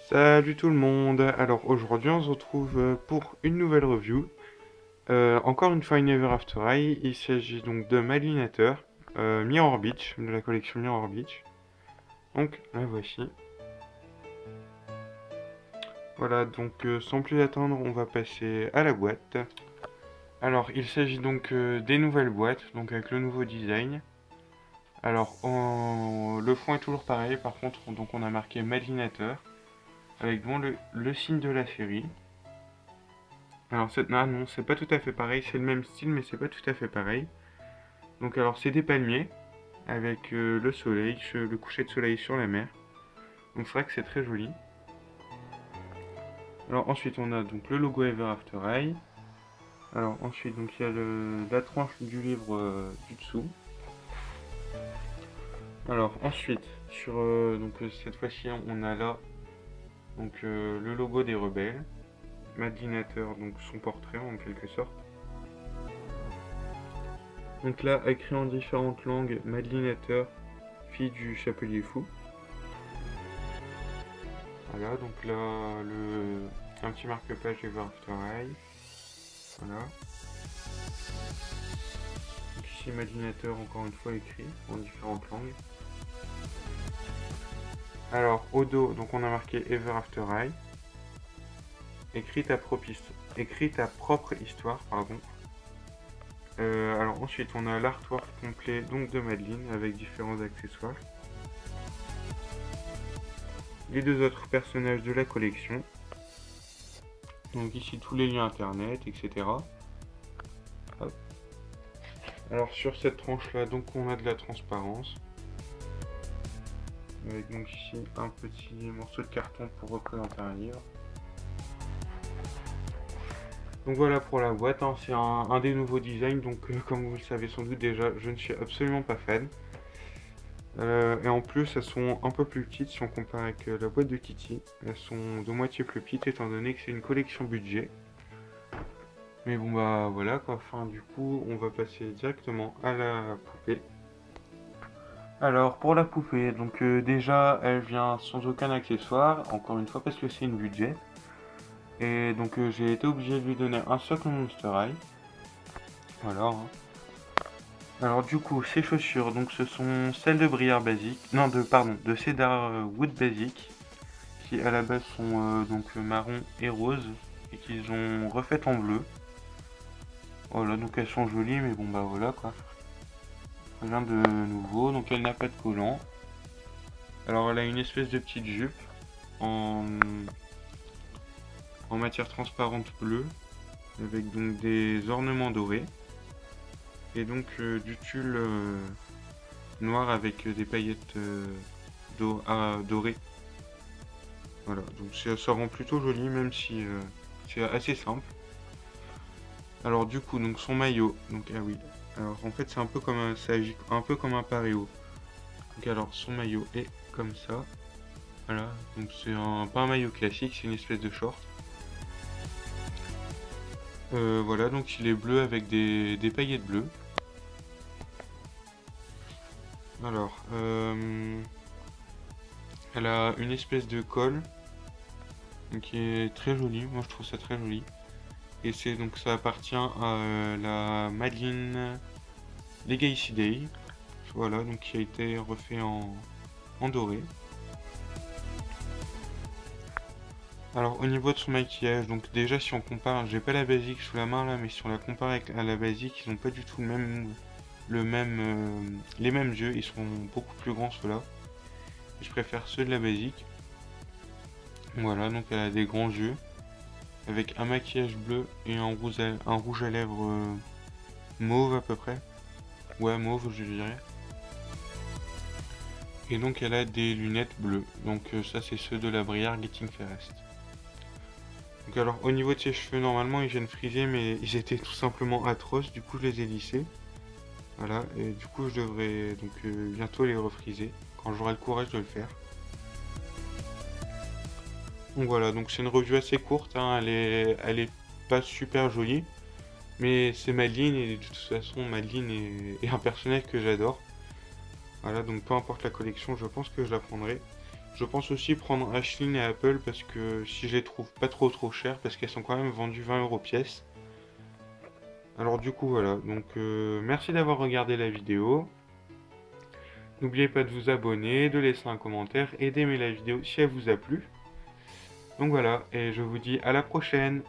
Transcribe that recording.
Salut tout le monde. Alors aujourd'hui on se retrouve pour une nouvelle review. Encore une fois une Ever After High. Il s'agit donc de Malinateur, Mirror Beach, de la collection Mirror Beach. Donc la voici. Voilà, donc sans plus attendre, on va passer à la boîte. Alors il s'agit donc des nouvelles boîtes, donc avec le nouveau design. Alors le fond est toujours pareil, par contre donc on a marqué Malinateur, avec bon, le signe de la série. Alors non, c'est pas tout à fait pareil, c'est le même style mais c'est pas tout à fait pareil. Donc alors c'est des palmiers avec le soleil, le coucher de soleil sur la mer. Donc c'est vrai que c'est très joli. Alors ensuite on a donc le logo Ever After High. Alors ensuite donc il y a la tranche du livre du dessous. Alors ensuite cette fois-ci on a là donc le logo des rebelles, Madinateur, donc son portrait en quelque sorte. Donc là, écrit en différentes langues, Madeleinateur, fille du chapelier fou. Voilà, donc là, un petit marque-page Ever After High. Voilà. Donc ici, Madeleinateur, encore une fois, écrit en différentes langues. Alors, au dos, donc on a marqué Ever After High. Écris ta propre histoire, pardon. Alors ensuite, on a l'artwork complet donc de Madeleine avec différents accessoires. Les deux autres personnages de la collection. Donc ici tous les liens internet, etc. Hop. Alors sur cette tranche là, donc on a de la transparence. Avec donc ici un petit morceau de carton pour représenter un livre. Donc voilà pour la boîte, hein. C'est un des nouveaux designs, donc comme vous le savez sans doute déjà, je ne suis absolument pas fan. Et en plus, elles sont un peu plus petites si on compare avec la boîte de Kitty. Elles sont de moitié plus petites étant donné que c'est une collection budget. Mais bon bah voilà quoi, enfin du coup on va passer directement à la poupée. Alors pour la poupée, donc déjà elle vient sans aucun accessoire, encore une fois parce que c'est une budget. Et donc j'ai été obligé de lui donner un socle Monster High. Voilà, hein. Alors du coup, ces chaussures, donc ce sont celles de Briar Basic, non de Cedar Wood Basic, qui à la base sont marron et rose, et qu'ils ont refaites en bleu. Voilà, donc elles sont jolies, mais bon bah voilà quoi. Rien de nouveau, donc elle n'a pas de collant. Alors elle a une espèce de petite jupe en, en matière transparente bleue, avec donc des ornements dorés. Et donc du tulle noir avec des paillettes dorées. Voilà, donc ça rend plutôt joli même si c'est assez simple. Alors du coup, donc son maillot, donc ah oui, alors en fait c'est un peu comme ça agit un peu comme un paréo. Donc alors son maillot est comme ça. Voilà, donc c'est pas un maillot classique, c'est une espèce de short. Voilà, donc il est bleu avec des paillettes bleues. Alors, elle a une espèce de col qui est très joli, moi je trouve ça très joli. Et c'est donc ça appartient à la Madeline Legacy Day. Voilà, donc qui a été refait en doré. Alors au niveau de son maquillage, donc déjà si on compare, j'ai pas la basique sous la main là, mais si on la compare à la basique, ils n'ont pas du tout les mêmes yeux, ils sont beaucoup plus grands ceux-là. Je préfère ceux de la basique. Voilà, donc elle a des grands yeux, avec un maquillage bleu et un rouge à lèvres mauve à peu près. Ouais, mauve je dirais. Et donc elle a des lunettes bleues, donc ça c'est ceux de la Briare Getting Fairest. Donc alors au niveau de ses cheveux, normalement ils viennent friser, mais ils étaient tout simplement atroces, du coup je les ai lissés. Voilà, et du coup je devrais donc bientôt les refriser, quand j'aurai le courage de le faire. Donc voilà, donc c'est une revue assez courte, hein, elle est pas super jolie, mais c'est Madeline, et de toute façon Madeline est un personnage que j'adore. Voilà, donc peu importe la collection, je pense que je la prendrai. Je pense aussi prendre Ashlyn et Apple parce que si je les trouve pas trop chères, parce qu'elles sont quand même vendues 20 € pièce. Alors du coup voilà, donc merci d'avoir regardé la vidéo. N'oubliez pas de vous abonner, de laisser un commentaire et d'aimer la vidéo si elle vous a plu. Donc voilà, et je vous dis à la prochaine.